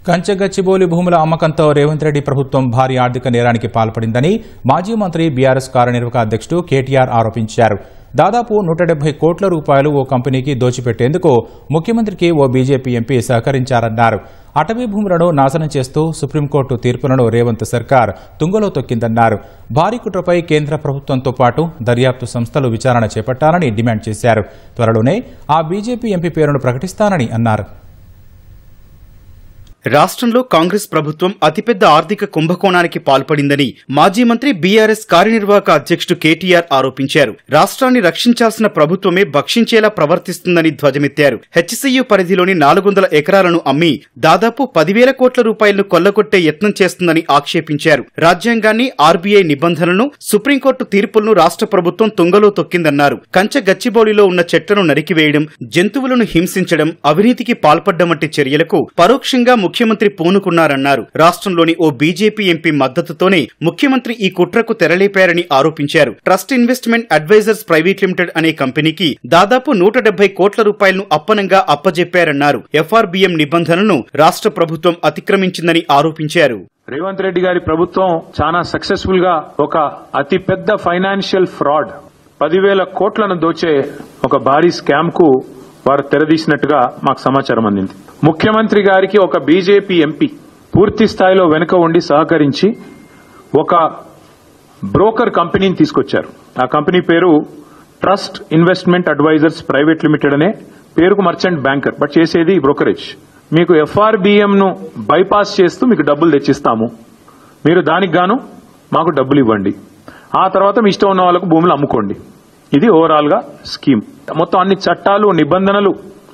కంచెగచ్చిబౌలి భూముల అమ్మకంతో రేవంత్ రెడ్డి ప్రభుత్వం భారీ ఆర్థిక నేరానికి పాల్పడిందని మాజీ మంత్రి బీఆర్ఎస్ కార్యనిర్వాహక అధ్యక్షుడు కేటీఆర్ ఆరోపించారు. దాదాపు 170 కోట్ల రూపాయలు ఓ కంపెనీకి దోచిపెట్టేందుకు ముఖ్యమంత్రికి ఓ బీజేపీ ఎంపీ సహకరించారన్నారు. అటవీ భూములను నాశనం చేస్తూ సుప్రీంకోర్టు తీర్పులను రేవంత్ సర్కార్ తుంగలో తొక్కిందన్నారు. భారీ కుట్రపై కేంద్ర ప్రభుత్వంతో పాటు దర్యాప్తు సంస్థలు విచారణ చేపట్టాలని డిమాండ్ చేశారు. త్వరలోనే ఆ బీజేపీ ఎంపీ పేరును ప్రకటిస్తానని అన్నారు. రాష్ట్రంలో కాంగ్రెస్ ప్రభుత్వం అతిపెద్ద ఆర్థిక కుంభకోణానికి పాల్పడిందని మాజీ మంత్రి బీఆర్ఎస్ కార్యనిర్వాహక అధ్యక్షుడు కేటీఆర్ ఆరోపించారు. రాష్ట్రాన్ని రక్షించాల్సిన ప్రభుత్వమే భక్షించేలా ప్రవర్తిస్తుందని ధ్వజమెత్తారు. హెచ్సీయూ పరిధిలోని 400 ఎకరాలను అమ్మి దాదాపు 10,000 కోట్ల రూపాయలను కొల్లగొట్టే యత్నం చేస్తుందని ఆక్షేపించారు. రాజ్యాంగాన్ని, ఆర్బీఐ నిబంధనలను, సుప్రీంకోర్టు తీర్పులను రాష్ట్ర ప్రభుత్వం తుంగలో తొక్కిందన్నారు. కంచె గచ్చిబౌలిలో ఉన్న చెట్లను నరికివేయడం, జంతువులను హింసించడం, అవినీతికి పాల్పడ్డం వంటి చర్యలకు పరోక్షంగా ముఖ్యమంత్రి పూనుకున్నారన్నారు. రాష్ట్రంలోని ఓ బీజేపీ ఎంపీ మద్దతుతోనే ముఖ్యమంత్రి ఈ కుట్రకు తెరలేపారని ఆరోపించారు. Trust Investment Advisers Private Limited అనే కంపెనీకి దాదాపు 170 కోట్ల రూపాయలను అప్పనంగా అప్పజెప్పారన్నారు. ఎఫ్ఆర్బీఎం నిబంధనలను రాష్ట్ర ప్రభుత్వం అతిక్రమించిందని ఆరోపించారు. రేవంత్ రెడ్డి గారి ప్రభుత్వం చాలా సక్సెస్ఫుల్ గా ఒక అతి పెద్ద ఫైనాన్షియల్ ఫ్రాడ్ 10,000 కోట్లను దోచే ఒక భారీ స్కామ్ కు వారు తెరదీసినట్టుగా మాకు సమాచారం అందింది. ముఖ్యమంత్రి గారికి ఒక బీజేపీ ఎంపీ పూర్తి స్థాయిలో వెనుక ఉండి సహకరించి ఒక బ్రోకర్ కంపెనీని తీసుకొచ్చారు. ఆ కంపెనీ పేరు Trust Investment Advisers Private Limited అనే పేరుకు మర్చెంట్ బ్యాంకర్, బట్ చేసేది బ్రోకరేజ్. మీకు ఎఫ్ఆర్బీఎం ను బైపాస్ చేస్తూ మీకు డబ్బులు తెచ్చిస్తాము, మీరు దానికి గాను మాకు డబ్బులు ఇవ్వండి, ఆ తర్వాత మీ ఇష్టం ఉన్న వాళ్ళకు భూములు అమ్ముకోండి. ఇది ఓవరాల్ గా స్కీమ్. మొత్తం అన్ని చట్టాలు, నిబంధనలు,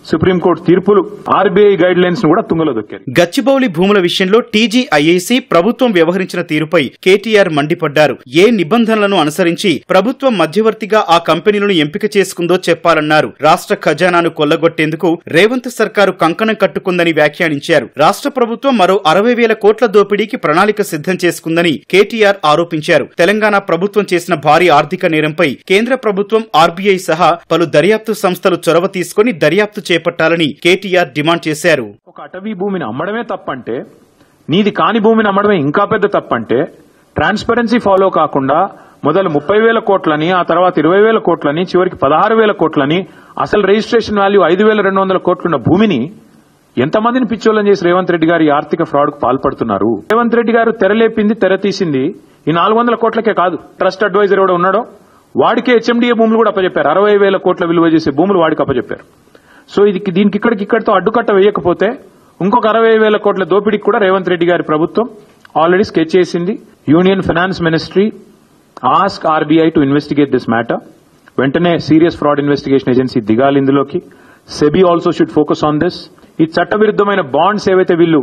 సుప్రీంకోర్టు తీర్పులు, ఆర్బీఐ గైడ్ లైన్స్ ను కూడా తుంగలో దొక్కారు. గచ్చిబౌలి భూముల విషయంలో టీజీఐఐసీ ప్రభుత్వం వ్యవహరించిన తీరుపై కేటీఆర్ మండిపడ్డారు. ఏ నిబంధనలను అనుసరించి ప్రభుత్వం మధ్యవర్తిగా ఆ కంపెనీలను ఎంపిక చేసుకుందో చెప్పాలన్నారు. రాష్ట్ర ఖజానాను కొల్లగొట్టేందుకు రేవంత్ సర్కారు కంకణం కట్టుకుందని వ్యాఖ్యానించారు. రాష్ట్ర ప్రభుత్వం మరో 60,000 కోట్ల దోపిడీకి ప్రణాళిక సిద్ధం చేసుకుందని కేటీఆర్ ఆరోపించారు. తెలంగాణ ప్రభుత్వం చేసిన భారీ ఆర్థిక నేరంపై కేంద్ర ప్రభుత్వం, ఆర్బీఐ సహా పలు దర్యాప్తు సంస్థలు చొరవ తీసుకుని దర్యాప్తు చేపట్టాలని కేటీఆర్ డిమాండ్ చేశారు. ఒక అటవీ భూమిని అమ్మడమే తప్పంటే, నీది కాని భూమిని అమ్మడమే ఇంకా పెద్ద తప్పంటే, ట్రాన్స్పరెన్సీ ఫాలో కాకుండా మొదలు 30,000 కోట్లని, ఆ తర్వాత 20,000 కోట్లని, చివరికి 16,000 కోట్లని, అసలు రిజిస్ట్రేషన్ వాల్యూ 5,200 కోట్లున్న భూమిని ఎంతమందిని పిచ్చోళ్ళని చేసి రేవంత్ రెడ్డి గారు ఈ ఆర్థిక ఫ్రాడ్ కు పాల్పడుతున్నారు. రేవంత్ రెడ్డి గారు తెరలేపింది, తెర తీసింది ఈ 400 కోట్లకే కాదు. ట్రస్ట్ అడ్వైజర్ కూడా ఉన్నాడో వాడికే హెచ్ఎండిఏ భూములు కూడా అప్పచెప్పారు. 60,000 కోట్ల విలువ చేసే భూములు వాడికి అప్పచెప్పారు. సో దీనికి ఇక్కడితో అడ్డుకట్ట వేయకపోతే ఇంకొక 60,000 కోట్ల దోపిడీకి కూడా రేవంత్ రెడ్డి గారి ప్రభుత్వం ఆల్రెడీ స్కెచ్ చేసింది. Union finance ministry ask RBI to investigate this matter. వెంటనే సీరియస్ ఫ్రాడ్ ఇన్వెస్టిగేషన్ ఏజెన్సీ దిగాలి ఇందులోకి. SEBI also should focus on this. ఈ చట్టవిరుద్ధమైన బాండ్స్ ఏవైతే వీళ్ళు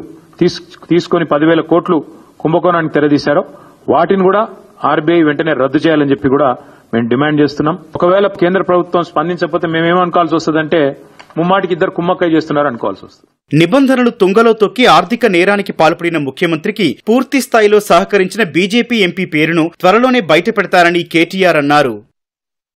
తీసుకుని 10,000 కోట్లు కుంభకోణానికి తెరదీశారో వాటిని కూడా ఆర్బీఐ వెంటనే రద్దు చేయాలని చెప్పి కూడా మేము డిమాండ్ చేస్తున్నాం. ఒకవేళ కేంద్ర ప్రభుత్వం స్పందించకపోతే మేమేమనుకోవాల్సి వస్తుందంటే ముమ్మాటికి ఇద్దరు కుమ్మక్కై చేస్తున్నారు అనుకోవాల్సి వస్తుంది. నిబంధనలు తుంగలో తొక్కి ఆర్థిక నేరానికి పాల్పడిన ముఖ్యమంత్రికి పూర్తి స్థాయిలో సహకరించిన బీజేపీ ఎంపీ పేరును త్వరలోనే బయటపెడతారని కేటీఆర్ అన్నారు.